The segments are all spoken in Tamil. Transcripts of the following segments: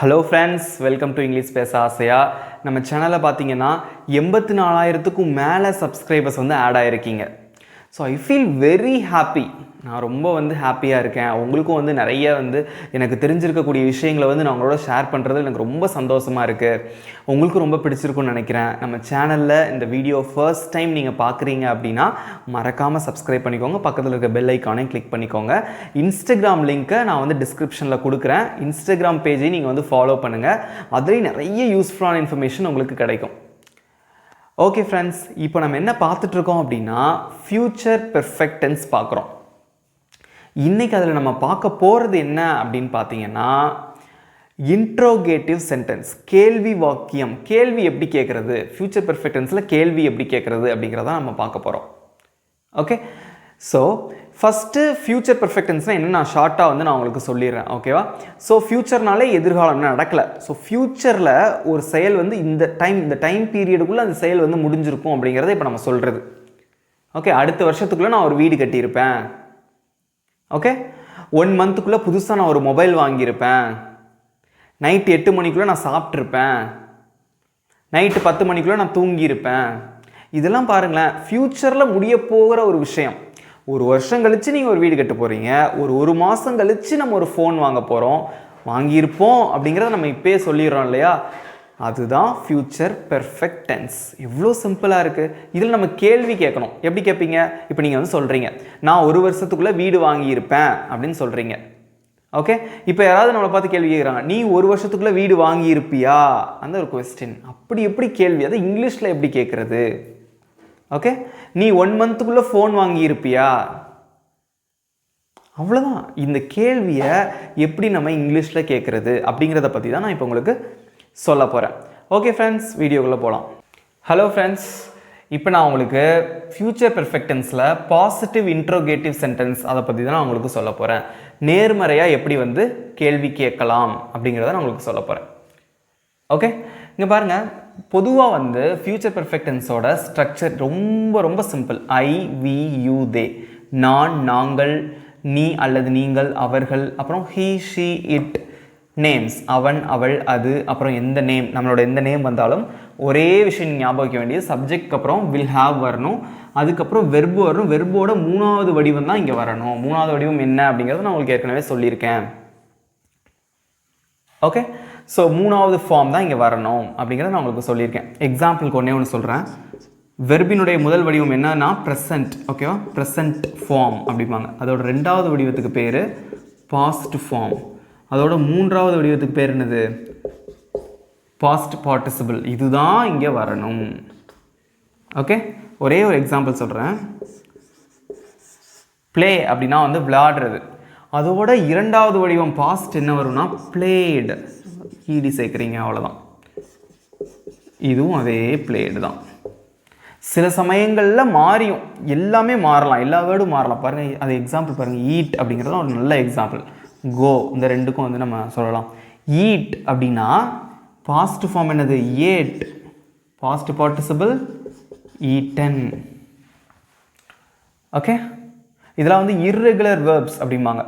Hello friends, welcome to English pesa Aasaya. நம்ம சேனல்ல பாத்தீங்கன்னா 84000க்கும் மேல subscribers வந்து add ஆயிருக்கீங்க. So I feel very happy. நான் ரொம்ப ஹாப்பியா இருக்கேன். உங்களுக்கும் நிறைய எனக்கு தெரிஞ்சிருக்கக்கூடிய விஷயங்களை நான் உங்களோட ஷேர் பண்றது எனக்கு ரொம்ப சந்தோஷமா இருக்கு. உங்களுக்கு ரொம்ப பிடிச்சிருக்கும்னு நினைக்கிறேன். நம்ம சேனல்ல இந்த வீடியோ ஃபர்ஸ்ட் டைம் நீங்க பார்க்கறீங்க அப்படினா மறக்காம Subscribe பண்ணிக்கோங்க. பக்கத்துல இருக்க பெல் ஐகானையும் கிளிக் பண்ணிக்கோங்க. Instagram லிங்கை நான் டிஸ்கிரிப்ஷன்ல கொடுக்கிறேன். Instagram பேஜை நீங்க ஃபாலோ பண்ணுங்க. அதுல நிறைய யூஸ்ஃபுல்லான இன்ஃபர்மேஷன் உங்களுக்கு கிடைக்கும். ஓகே फ्रेंड्स, இப்போ நம்ம என்ன பார்த்துட்டு இருக்கோம் அப்படினா ஃபியூச்சர் பெர்ஃபெக்ட் டென்ஸ் பார்க்கறோம். இன்னைக்கு அதில் நம்ம பார்க்க போகிறது என்ன அப்படின்னு பார்த்தீங்கன்னா இன்ட்ரோகேட்டிவ் சென்டென்ஸ், கேள்வி வாக்கியம். கேள்வி எப்படி கேட்குறது, ஃபியூச்சர் பெர்ஃபெக்ட் டென்ஸில் கேள்வி எப்படி கேட்குறது அப்படிங்கிறத நம்ம பார்க்க போகிறோம். Okay, so first future perfect டென்ஸ்னால் என்ன நான் ஷார்ட்டாக நான் உங்களுக்கு சொல்லிடுறேன். ஓகேவா? ஸோ ஃபியூச்சர்னாலே எதிர்காலம் நடக்கலை. ஸோ ஃபியூச்சரில் ஒரு செயல் இந்த டைம் பீரியடுக்குள்ளே அந்த செயல் முடிஞ்சிருக்கும் அப்படிங்கிறத இப்போ நம்ம சொல்கிறது. ஓகே, அடுத்த வருஷத்துக்குள்ளே நான் ஒரு வீடு கட்டியிருப்பேன். ஓகே, 1 மந்த்துக்குள்ளே புதுசாக நான் ஒரு மொபைல் வாங்கியிருப்பேன். நைட்டு 8 மணிக்குள்ளே நான் சாப்பிட்ருப்பேன். நைட்டு 10 மணிக்குள்ளே நான் தூங்கியிருப்பேன். இதெல்லாம் பாருங்களேன், ஃப்யூச்சரில் முடிய போகிற ஒரு விஷயம். ஒரு வருஷம் கழித்து நீங்கள் ஒரு வீடு கட்ட போகிறீங்க. ஒரு மாதம் கழித்து நம்ம ஒரு ஃபோன் வாங்க போகிறோம், வாங்கியிருப்போம் அப்படிங்கிறத நம்ம இப்போயே சொல்லிடுறோம் இல்லையா? அதுதான் ஃபியூச்சர் பெர்ஃபெக்ட் டென்ஸ். எவ்வளோ சிம்பிளாக இருக்குது. இதில் நம்ம கேள்வி கேட்கணும். எப்படி கேட்பீங்க? இப்போ நீங்கள் சொல்கிறீங்க, நான் ஒரு வருஷத்துக்குள்ளே வீடு வாங்கியிருப்பேன் அப்படின்னு சொல்கிறீங்க. ஓகே, இப்போ யாராவது நம்மளை பார்த்து கேள்வி கேட்குறாங்க, நீ ஒரு வருஷத்துக்குள்ளே வீடு வாங்கியிருப்பியா? அந்த ஒரு கொஸ்டின். அப்படி எப்படி கேள்வி, அதை இங்கிலீஷில் எப்படி கேட்குறது? ஓகே, நீ 1 மந்த்துக்குள்ளே ஃபோன் வாங்கியிருப்பியா? அவ்வளோதான். இந்த கேள்வியை எப்படி நம்ம இங்கிலீஷில் கேட்குறது அப்படிங்கிறத பற்றி தான் நான் இப்போ உங்களுக்கு சொல்ல போகிறேன். ஓகே ஃப்ரெண்ட்ஸ், வீடியோக்குள்ளே போகலாம். ஹலோ ஃப்ரெண்ட்ஸ், இப்போ நான் உங்களுக்கு ஃபியூச்சர் பெர்ஃபெக்ட் டென்ஸில் பாசிட்டிவ் இன்ட்ரோகேட்டிவ் சென்டென்ஸ் அதை பற்றி தான் நான் உங்களுக்கு சொல்ல போகிறேன். நேர்மறையாக எப்படி கேள்வி கேட்கலாம் அப்படிங்கிறத நான் உங்களுக்கு சொல்ல போகிறேன். ஓகே, இங்கே பாருங்கள், பொதுவாக ஃபியூச்சர் பெர்ஃபெக்ட் டென்ஸோட ஸ்ட்ரக்சர் ரொம்ப ரொம்ப சிம்பிள். ஐ, வி, யூ, தே. நான், நாங்கள், நீ அல்லது நீங்கள், அவர்கள், அப்புறம் ஹீ, ஷீ, இட். நேம்ஸ், அவன், அவள், அது, அப்புறம் எந்த நேம், நம்மளோட எந்த நேம் வந்தாலும் ஒரே விஷயம் ஞாபகம் வைக்க வேண்டியது, சப்ஜெக்ட்க்கு அப்புறம் வில் ஹாவ் வரணும், அதுக்கப்புறம் வெர்பு வரணும். வெர்போட 3வது வடிவம் தான் இங்கே வரணும். 3வது வடிவம் என்ன அப்படிங்கிறத நான் உங்களுக்கு ஏற்கனவே சொல்லியிருக்கேன். ஓகே, ஸோ 3வது ஃபார்ம் தான் இங்கே வரணும் அப்படிங்கிறத நான் உங்களுக்கு சொல்லியிருக்கேன். எக்ஸாம்பிளுக்கு ஒன்று சொல்கிறேன். வெர்பினுடைய முதல் வடிவம் என்னன்னா ப்ரெசன்ட். ஓகேவா? ப்ரெசன்ட் ஃபார்ம் அப்படிம்பாங்க. அதோட 2வது வடிவத்துக்கு பேர் பாஸ்ட் ஃபார்ம். அதோட 3வது வடிவத்துக்கு பேர் என்னது? Past participle. இதுதான் இங்கே வரணும். ஓகே, ஒரே ஒரு எக்ஸாம்பிள் சொல்கிறேன். ப்ளே அப்படின்னா விளையாடுறது. அதோட 2வது வடிவம் பாஸ்ட் என்ன வரும்னா பிளேடு. ஈடி சேர்க்குறீங்க, அவ்வளோதான். இதுவும் அதே பிளேடு தான். சில சமயங்களில் மாறியும், எல்லாமே மாறலாம், எல்லா வேர்டும் மாறலாம். பாருங்கள், அது எக்ஸாம்பிள் பாருங்கள். ஈட் அப்படிங்கிறது ஒரு நல்ல எக்ஸாம்பிள். கோ, இந்த ரெண்டுக்கும் நம்ம சொல்லலாம். ஈட் அப்படின்னா பாஸ்ட் ஃபார்ம் என்னது? Ate. Past participle eaten. Okay, இதெல்லாம் இர்ரெகுலர் வேர்ப்ஸ் அப்படிம்பாங்க.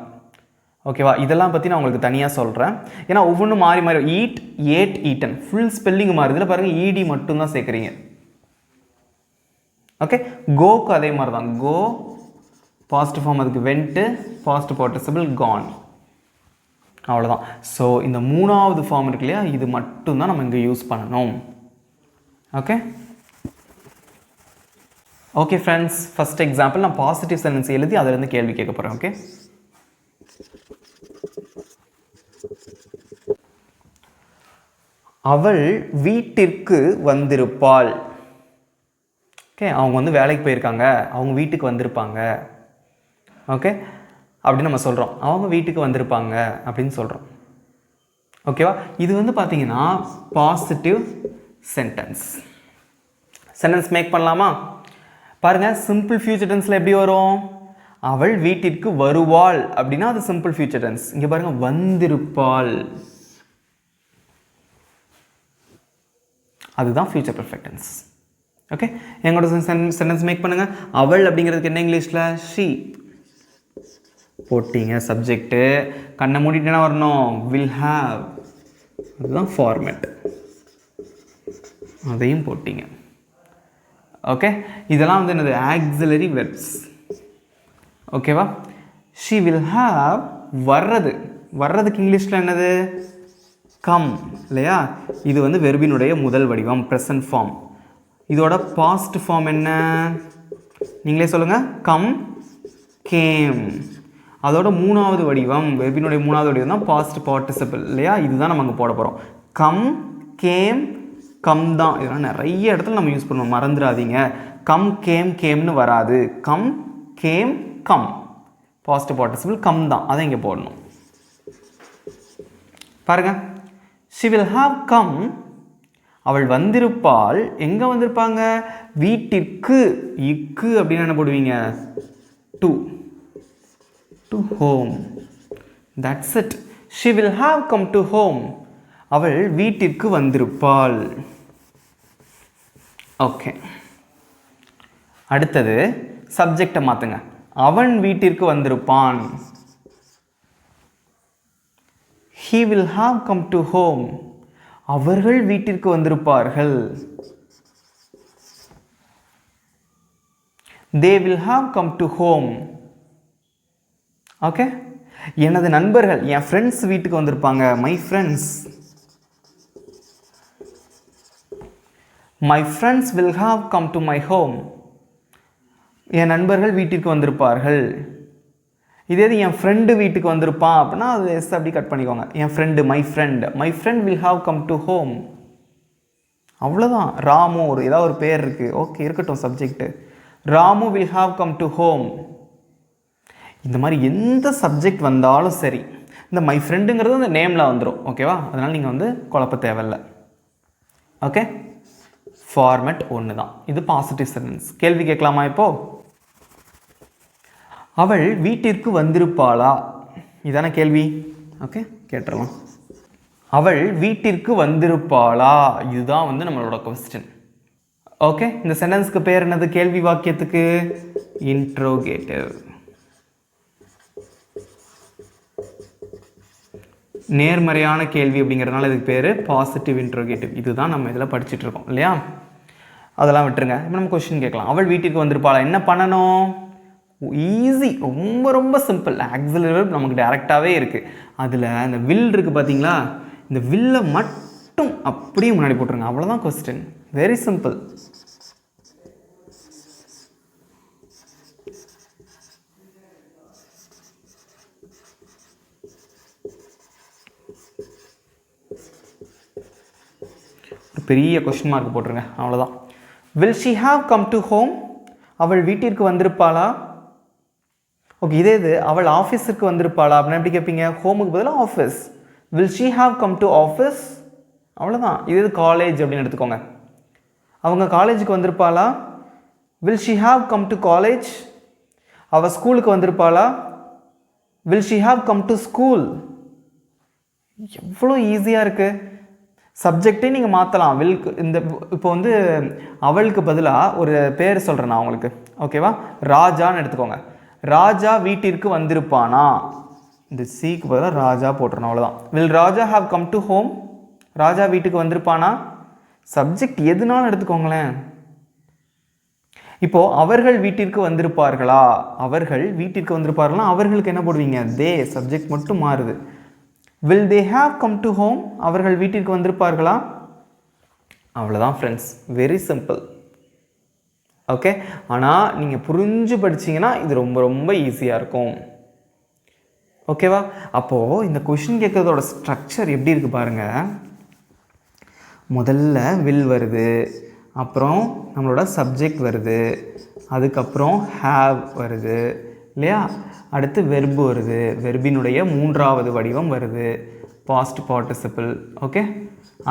ஓகேவா? இதெல்லாம் பற்றி நான் உங்களுக்கு தனியாக சொல்கிறேன். ஏன்னா ஒவ்வொன்றும் மாறி மாறி. Eat, ate, eaten full spelling மாறி. இதில் பாருங்கள், ஈடி மட்டும்தான் சேர்க்குறீங்க. ஓகே, கோக்கு அதே மாதிரி தான். கோ பாஸ்ட் ஃபார்ம், அதுக்கு வென்ட்டு, பாஸ்ட் பார்ட்டிசிபிள் கான், அவ்வளோதான். ஸோ இந்த 3வது ஃபார்ம் இருக்கு இல்லையா, இது மட்டும்தான் நம்ம இங்கே யூஸ் பண்ணணும். Okay okay friends, first example நான் பாசிட்டிவ் சென்டென்ஸ் எழுதி அதிலேருந்து கேள்வி கேட்க போகிறேன். ஓகே, அவள் வீட்டிற்கு வந்திருப்பாள். ஓகே, அவங்க வேலைக்கு போயிருக்காங்க, அவங்க வீட்டுக்கு வந்திருப்பாங்க. ஓகே, அப்படின்னு நம்ம சொல்கிறோம். அவங்க வீட்டுக்கு வந்திருப்பாங்க அப்படின்னு சொல்கிறோம். ஓகேவா? இது பார்த்தீங்கன்னா பாசிட்டிவ் சென்டென்ஸ். சென்டென்ஸ் மேக் பண்ணலாமா? பாருங்கள், சிம்பிள் ஃபியூச்சர் டென்ஸில் எப்படி வரும்? அவள் வீட்டிற்கு வருவாள் அப்படின்னா அது சிம்பிள் ஃபியூச்சர் டென்ஸ். இங்கே பாருங்கள், வந்திருப்பாள், அதுதான் ஃபியூச்சர் பெர்ஃபெக்ட் டென்ஸ். ஓகே, எங்களோட சென்டென்ஸ் மேக் பண்ணுங்கள். அவள் அப்படிங்கிறதுக்கு என்ன இங்கிலீஷில்? ஷீ. போட்டிங்க சப்ஜெக்ட்டு, கண்ணை மூடிட்டு என்ன வரணும்? Will have. அதுதான் ஃபார்மேட். அதையும் போட்டிங்க. ஓகே, இதெல்லாம் வந்து என்னது ஆக்சிலரி வெர்ப்ஸ். ஓகேவா? ஷி வில் ஹாவ் வர்றதுக்கு இங்கிலீஷில் என்னது? கம் இல்லையா? இது வந்து வெர்பினுடைய முதல் வடிவம், ப்ரெசன்ட் ஃபார்ம். இதோட பாஸ்ட் ஃபார்ம் என்ன? நீங்களே சொல்லுங்கள். Come, game. அதோட மூணாவது வடிவம், வெர்பினுடைய மூணாவது வடிவம் தான் பாஸ்ட் பார்ட்டிசிபிள் இல்லையா? இதுதான் நம்ம அங்கே போட போகிறோம். கம், கேம், கம் தான். இதெல்லாம் நிறைய இடத்துல நம்ம யூஸ் பண்ணுவோம், மறந்துடாதீங்க. கம், கேம், கேம்னு வராது. Come, came, come. Past participle come தான், அதை இங்கே போடணும். பாருங்க, she will have come, அவள் வந்திருப்பாள். எங்கே வந்திருப்பாங்க? வீட்டிற்கு. இக்கு அப்படின்னு என்ன போடுவீங்க? to home. That's it. She will have come to home. அவள் வீட்டிற்கு வந்திருப்பாள். ஓகே, அடுத்தது சப்ஜெக்டை மாற்றுங்க. அவன் வீட்டிற்கு வந்திருப்பான். He will have come to home. அவர்கள் வீட்டிற்கு வந்திருப்பார்கள். They will have come to home. Okay, எனது நண்பர்கள், என் ஃப்ரெண்ட்ஸ் வீட்டுக்கு வந்திருப்பாங்க. My friends. My friends will have come to my home. என் நண்பர்கள் வீட்டிற்கு வந்திருப்பார்கள். இதே என் ஃப்ரெண்டு வீட்டுக்கு வந்திருப்பான் அப்படின்னா அது எஸ் அப்படி கட் பண்ணிக்கோங்க. என் friend, my friend will have come to home. அவ்வளோதான். ராமு, ஏதாவது ஒரு பேர் இருக்குது, ஓகே இருக்கட்டும் subject. Ramu will have come to home. இந்த மாதிரி எந்த சப்ஜெக்ட் வந்தாலும் சரி, இந்த மை ஃப்ரெண்டுங்கிறது அந்த நேமில் வந்துடும். ஓகேவா? அதனால் நீங்கள் வந்து குழப்ப தேவையில்லை. ஓகே, ஃபார்மேட் ஒன்று தான். இது பாசிட்டிவ் சென்டென்ஸ். கேள்வி கேட்கலாமா? இப்போது அவள் வீட்டிற்கு வந்திருப்பாளா? இதான கேள்வி. ஓகே, கேட்டுடலாம். அவள் வீட்டிற்கு வந்திருப்பாளா? இதுதான் வந்து நம்மளோட கொஸ்டின். ஓகே, இந்த சென்டென்ஸ்க்கு பேர் என்னது? கேள்வி வாக்கியத்துக்கு இன்ட்ரோகேட்டிவ். நேர்மறையான கேள்வி அப்படிங்கிறதுனால இதுக்கு பேர் பாசிட்டிவ் இன்ட்ரோகேட்டிவ். இதுதான் நம்ம இதில் படிச்சுட்டு இருக்கோம் இல்லையா? அதெல்லாம் விட்டுருங்க. இப்போ நம்ம கொஸ்டின் கேட்கலாம். அவள் வீட்டிற்கு வந்திருப்பாளா? என்ன பண்ணணும்? ஈஸி, ரொம்ப ரொம்ப சிம்பிள். ஆக்சிலரி வெர்ப் நமக்கு டைரெக்டாகவே இருக்குது. அதில் இந்த வில் இருக்குது பார்த்தீங்களா? இந்த வில்லை மட்டும் அப்படியே முன்னாடி போட்டுருங்க. அவ்வளோதான் கொஸ்டின். Very simple. பெரிய கொஸ்டின் மார்க் போட்டுருங்க. அவ்வளோதான். Will she have come to home? அவள் வீட்டிற்கு வந்திருப்பாளா? ஓகே, இதே இது அவள் ஆஃபீஸுக்கு வந்திருப்பாளா அப்படின்னா எப்படி கேட்பீங்க? ஹோமுக்கு பதிலாக office. Will she have come to office? அவ்வளோதான். இது காலேஜ் அப்படின்னு எடுத்துக்கோங்க. அவங்க காலேஜுக்கு வந்திருப்பாளா? Will she have come to college? அவள் ஸ்கூலுக்கு வந்திருப்பாளா? Will she have come to school? எவ்வளோ ஈஸியாக இருக்குது. சப்ஜெக்டே நீங்கள் மாற்றலாம். வில்க்கு இந்த இப்போ வந்து அவளுக்கு பதிலாக ஒரு பேர் சொல்கிறேன் நான் உங்களுக்கு. ஓகேவா? ராஜான்னு எடுத்துக்கோங்க. ராஜா வீட்டிற்கு வந்திருப்பானா? இந்த சிக்கு பதிலாக ராஜா போட்டுறணும். அவ்வளோதான். Will Raja have come to home? Raja வீட்டுக்கு வந்திருப்பானா? சப்ஜெக்ட் எதுனாலும் எடுத்துக்கோங்களேன். இப்போது அவர்கள் வீட்டிற்கு வந்திருப்பார்களா? அவர்கள் வீட்டிற்கு வந்திருப்பார்களா? அவர்களுக்கு என்ன போடுவீங்க? தே. சப்ஜெக்ட் மட்டும் மாறுது. Will they have come to home? அவர்கள் வீட்டிற்கு வந்திருப்பார்களா? அவ்வளோதான் ஃப்ரெண்ட்ஸ். Very simple. ஓகே, ஆனால் நீங்கள் புரிஞ்சு படிச்சிங்கன்னா இது ரொம்ப ரொம்ப ஈஸியாக இருக்கும். ஓகேவா? அப்போது இந்த கொஷின் கேட்குறதோட ஸ்ட்ரக்சர் எப்படி இருக்குது பாருங்கள். முதல்ல வில் வருது, அப்புறம் நம்மளோட சப்ஜெக்ட் வருது, அதுக்கப்புறம் ஹாவ் வருது இல்லையா? அடுத்து வெர்பு வருது, வெர்பினுடைய மூன்றாவது வடிவம் வருது, பாஸ்ட் பார்ட்டிசிபிள். ஓகே,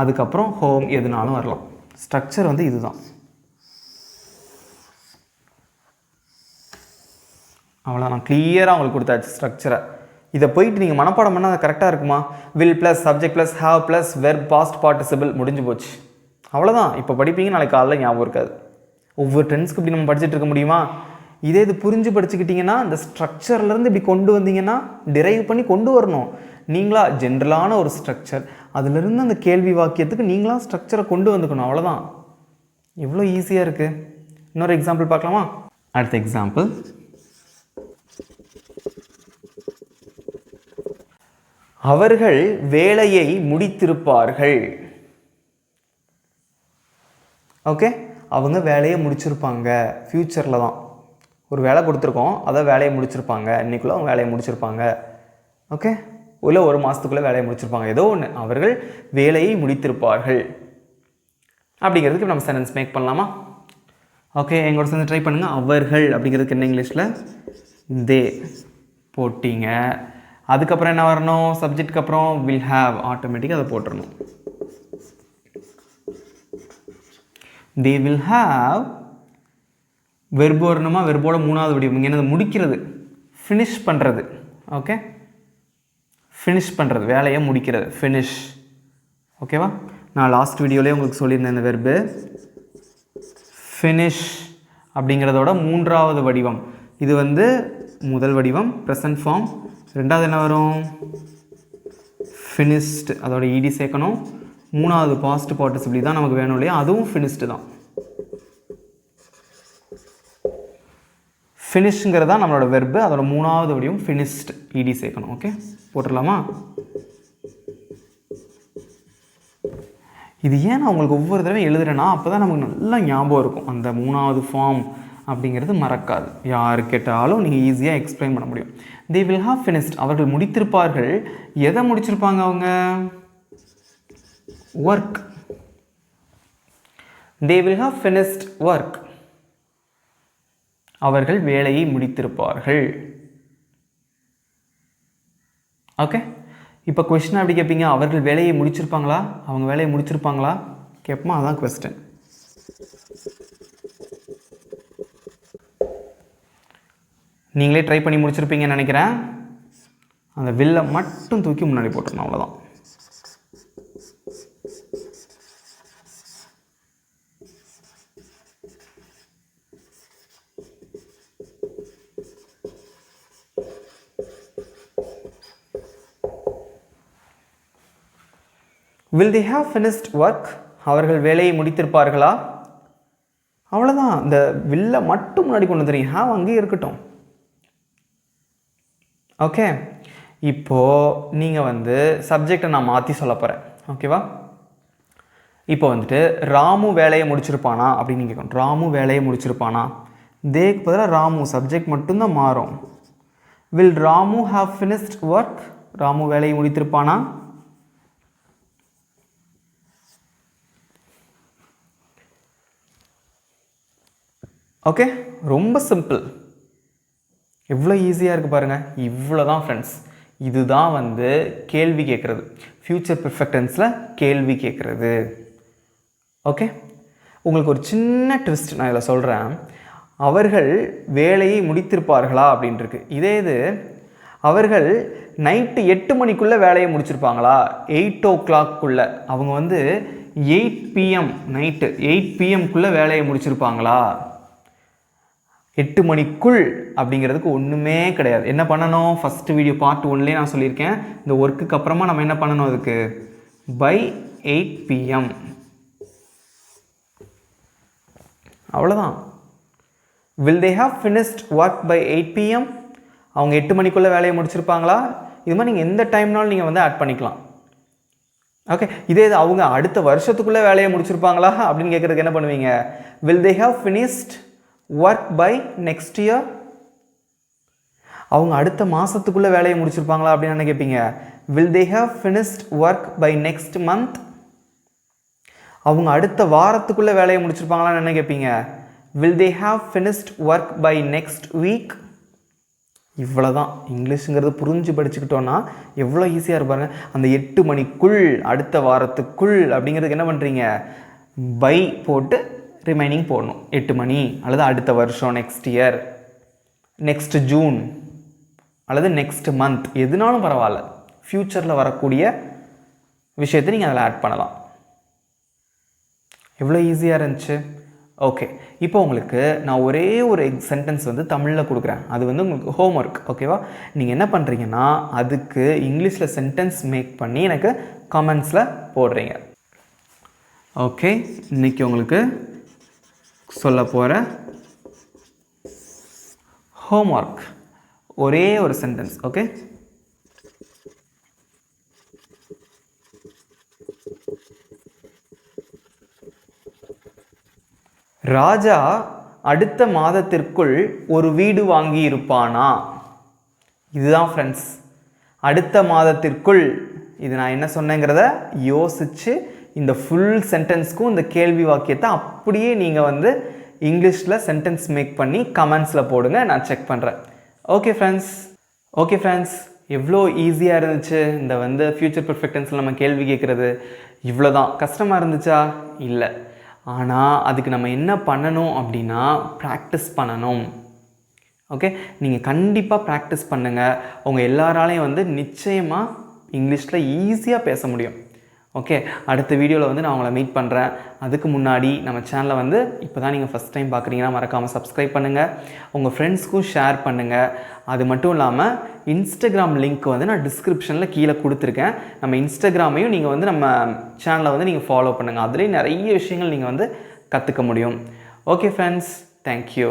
அதுக்கப்புறம் ஹோம் எதுனாலும் வரலாம். ஸ்ட்ரக்சர் வந்து இதுதான். அவ்வளோ நான் கிளியராக உங்களுக்கு கொடுத்தாச்சு ஸ்ட்ரக்சரை. இதை போயிட்டு நீங்கள் மனப்பாடம் பண்ணால் அது கரெக்டாக இருக்குமா? Will plus subject plus have plus verb past participle முடிஞ்சு போச்சு. அவ்வளோதான். இப்போ படிப்பீங்க, நாளைக்கு காலைல ஞாபகம் இருக்காது. ஒவ்வொரு டென்ஸ்க்கு இப்படி நம்ம படிச்சுட்டு இருக்க முடியுமா? இதே இது புரிஞ்சு படிச்சுக்கிட்டிங்கன்னா இந்த ஸ்ட்ரக்சர்லேருந்து இப்படி கொண்டு வந்தீங்கன்னா டிரைவ் பண்ணி கொண்டு வரணும். நீங்களா ஜென்ரலான ஒரு ஸ்ட்ரக்சர், அதிலிருந்து அந்த கேள்வி வாக்கியத்துக்கு நீங்களாம் ஸ்ட்ரக்சரை கொண்டு வந்துக்கணும், அவ்வளோதான். எவ்வளோ ஈஸியாக இருக்குது. இன்னொரு எக்ஸாம்பிள் பார்க்கலாமா? அடுத்த எக்ஸாம்பிள், அவர்கள் வேலையை முடித்திருப்பார்கள். ஓகே, அவங்க வேலையை முடிச்சிருப்பாங்க. ஃப்யூச்சரில் தான் ஒரு வேலை கொடுத்துருக்கோம், அதை வேலையை முடிச்சிருப்பாங்க, இன்றைக்குள்ளே அவங்க வேலையை முடிச்சிருப்பாங்க. ஓகே, இல்லை ஒரு மாதத்துக்குள்ளே வேலையை முடிச்சிருப்பாங்க, ஏதோ ஒன்று. அவர்கள் வேலையை முடித்திருப்பார்கள் அப்படிங்கிறதுக்கு நம்ம சென்டென்ஸ் மேக் பண்ணலாமா? ஓகே, எங்களோட சேர்ந்து ட்ரை பண்ணுங்கள். அவர்கள் அப்படிங்கிறதுக்கு என்ன இங்கிலீஷில்? தே போட்டிங்க. அதுக்கப்புறம் என்ன வரணும்? சப்ஜெக்டுக்கு அப்புறம் வில் ஹாவ், ஆட்டோமேட்டிக்காக அதை போட்டுடணும். they will have வெர்பு வரணுமா? வெர்போட மூணாவது வடிவம் இங்கே என்னது? முடிக்கிறது, ஃபினிஷ் பண்ணுறது. ஓகே, ஃபினிஷ் பண்ணுறது, வேலையை முடிக்கிறது, ஃபினிஷ். ஓகேவா? நான் லாஸ்ட் வீடியோலேயே உங்களுக்கு சொல்லியிருந்தேன் இந்த வெர்பு ஃபினிஷ் அப்படிங்கிறதோட மூன்றாவது வடிவம். இது வந்து முதல் வடிவம் ப்ரெசன்ட் ஃபார்ம். ரெண்டாவது என்ன வரும்? ஃபினிஷ்டு, அதோட இடி சேர்க்கணும். மூணாவது பாஸ்ட் பார்ட்டிசிபிள் தான் நமக்கு வேணும் இல்லையா, அதுவும் ஃபினிஷ்டு தான். ஃபினிஷ்ங்கிறதா நம்மளோட வெர்பு, அதோட மூணாவது வடிவம் ஃபினிஷ்டு, இடி சேர்க்கணும். ஓகே, போட்டுடலாமா? இது ஏன் நான் உங்களுக்கு ஒவ்வொரு தடவை எழுதுறேன்னா அப்போ தான் நமக்கு நல்லா ஞாபகம் இருக்கும். அந்த மூணாவது ஃபார்ம் அப்படிங்கிறது மறக்காது. யார் கேட்டாலும் நீங்கள் ஈஸியாக எக்ஸ்பிளைன் பண்ண முடியும். தே வில் ஹாவ் ஃபினிஷ்ட், அவர்கள் முடித்திருப்பார்கள். எதை முடிச்சிருப்பாங்க அவங்க? Work. They will have finished work. அவர்கள் வேலையை முடித்திருப்பார்கள். ஓகே, இப்போ கொஸ்டின் அப்படி கேட்பீங்க, அவர்கள் வேலையை முடிச்சிருப்பாங்களா, அவங்க வேலையை முடிச்சிருப்பாங்களா கேட்போமா? அதான் கொஸ்டின். நீங்களே ட்ரை பண்ணி முடிச்சிருப்பீங்கன்னு நினைக்கிறேன். அந்த வில்லை மட்டும் தூக்கி முன்னாடி போட்டுருணும், அவ்வளோதான். will they have finished work? அவர்கள் வேலையை முடித்திருப்பார்களா? அவ்வளோதான். இந்த வில்லை மட்டும் முன்னாடி கொண்டு வந்துடுறீங்க, ஹாவ் அங்கேயே இருக்கட்டும். ஓகே, இப்போது நீங்கள் வந்து சப்ஜெக்டை நான் மாற்றி சொல்ல போகிறேன். ஓகேவா? இப்போ வந்துட்டு ராமு வேலையை முடிச்சிருப்பானா அப்படின்னு கேட்கணும். ராமு வேலையை முடிச்சிருப்பானா? தேக்கு பதிலாக ராமு, சப்ஜெக்ட் மட்டும்தான் மாறும். will Ramu have finished work? Ramu வேலையை முடித்திருப்பானா? ஓகே, ரொம்ப சிம்பிள். எவ்வளோ ஈஸியாக இருக்குது பாருங்கள். இவ்வளோ தான் ஃப்ரெண்ட்ஸ். இதுதான் வந்து கேள்வி கேட்குறது, ஃப்யூச்சர் பெர்ஃபெக்ட் டென்ஸில் கேள்வி கேட்குறது. ஓகே, உங்களுக்கு ஒரு சின்ன ட்விஸ்ட் நான் இதில் சொல்கிறேன். அவர்கள் வேலையை முடித்திருப்பார்களா அப்படின்ட்டுருக்கு. இதே இது அவர்கள் நைட்டு 8 மணிக்குள்ளே வேலையை முடிச்சிருப்பாங்களா, 8 o'clock அவங்க வந்து 8 PM நைட்டு 8 PMக்குள்ளே வேலையை முடிச்சிருப்பாங்களா? 8 மணிக்குள் அப்படிங்கிறதுக்கு ஒன்றுமே கிடையாது. என்ன பண்ணணும்? ஃபஸ்ட்டு வீடியோ பார்ட் 1லேயே நான் சொல்லியிருக்கேன். இந்த ஒர்க்குக்கு அப்புறமா நம்ம என்ன பண்ணணும்? அதுக்கு by 8 PM, அவ்வளோதான். will they have finished work by 8 PM? அவங்க 8 மணிக்குள்ளே வேலையை முடிச்சிருப்பாங்களா? இது மாதிரி நீங்கள் எந்த டைம்னாலும் நீங்கள் வந்து ஆட் பண்ணிக்கலாம். ஓகே, இதே இது அவங்க அடுத்த வருஷத்துக்குள்ளே வேலையை முடிச்சிருப்பாங்களா அப்படின்னு கேட்குறதுக்கு என்ன பண்ணுவீங்க? will they have finished work by next year? அவங்க அடுத்த மாதத்துக்குள்ளே வேலையை முடிச்சிருப்பாங்களா அப்படின்னு என்ன கேட்பீங்க? will they have finished work by next month? அவங்க அடுத்த வாரத்துக்குள்ளே வேலையை முடிச்சிருப்பாங்களான்னு என்ன கேட்பீங்க? will they have finished work by next week? இவ்வளோ தான். இங்கிலீஷுங்கிறது புரிஞ்சு படிச்சுக்கிட்டோன்னா எவ்வளோ ஈஸியாக இருப்பாருங்க. அந்த 8 மணிக்குள், அடுத்த வாரத்துக்குள் அப்படிங்கிறதுக்கு என்ன பண்ணுறீங்க? பை போட்டு ரிமைனிங் போடணும். 8 மணி அல்லது அடுத்த வருஷம், நெக்ஸ்ட் இயர், நெக்ஸ்ட் ஜூன் அல்லது நெக்ஸ்ட் மந்த், எதுனாலும் பரவாயில்ல. ஃப்யூச்சரில் வரக்கூடிய விஷயத்தை நீங்கள் அதில் ஆட் பண்ணலாம். எவ்வளோ ஈஸியாக இருந்துச்சு. ஓகே, இப்போ உங்களுக்கு நான் ஒரே ஒரு சென்டென்ஸ் வந்து தமிழில் கொடுக்குறேன். அது வந்து உங்களுக்கு ஹோம்ஒர்க். ஓகேவா? நீங்கள் என்ன பண்ணுறீங்கன்னா அதுக்கு இங்கிலீஷில் சென்டென்ஸ் மேக் பண்ணி எனக்கு கமெண்ட்ஸில் போடுறீங்க. ஓகே, இன்றைக்கி உங்களுக்கு சொல்ல போகிற ஹோம்ஒர்க் ஒரே ஒரு சென்டென்ஸ். ஓகே, ராஜா அடுத்த மாதத்திற்குள் ஒரு வீடு வாங்கி இருப்பானா? இதுதான் ஃப்ரெண்ட்ஸ், அடுத்த மாதத்திற்குள். இது நான் என்ன சொன்னேங்கிறத யோசித்து இந்த ஃபுல் சென்டென்ஸ்க்கும் இந்த கேள்வி வாக்கியத்தை அப்படியே நீங்கள் இங்கிலீஷில் சென்டென்ஸ் மேக் பண்ணி கமெண்ட்ஸில் போடுங்க, நான் செக் பண்ணுறேன். ஓகே ஃப்ரெண்ட்ஸ், எவ்வளோ ஈஸியாக இருந்துச்சு இந்த ஃப்யூச்சர் பெர்ஃபெக்ட் டென்ஸில் நம்ம கேள்வி கேட்குறது. இவ்வளோதான். கஷ்டமாக இருந்துச்சா? இல்லை. ஆனால் அதுக்கு நம்ம என்ன பண்ணணும் அப்படின்னா ப்ராக்டிஸ் பண்ணணும். ஓகே, நீங்கள் கண்டிப்பாக ப்ராக்டிஸ் பண்ணுங்கள். உங்கள் எல்லாராலையும் நிச்சயமாக இங்கிலீஷில் ஈஸியாக பேச முடியும். ஓகே, அடுத்த வீடியோவில் நான் உங்களை மீட் பண்ணுறேன். அதுக்கு முன்னாடி நம்ம சேனலை இப்போ தான் நீங்கள் ஃபஸ்ட் டைம் பார்க்குறீங்கன்னா மறக்காமல் சப்ஸ்கிரைப் பண்ணுங்கள், உங்கள் ஃப்ரெண்ட்ஸ்க்கும் ஷேர் பண்ணுங்கள். அது மட்டும் இல்லாமல் இன்ஸ்டாகிராம் லிங்க் நான் டிஸ்கிரிப்ஷனில் கீழே கொடுத்துருக்கேன். நம்ம இன்ஸ்டாகிராமையும் நீங்கள் நம்ம சேனலை நீங்கள் ஃபாலோ பண்ணுங்கள். அதுலேயும் நிறைய விஷயங்கள் நீங்கள் கற்றுக்க முடியும். Okay friends, thank you.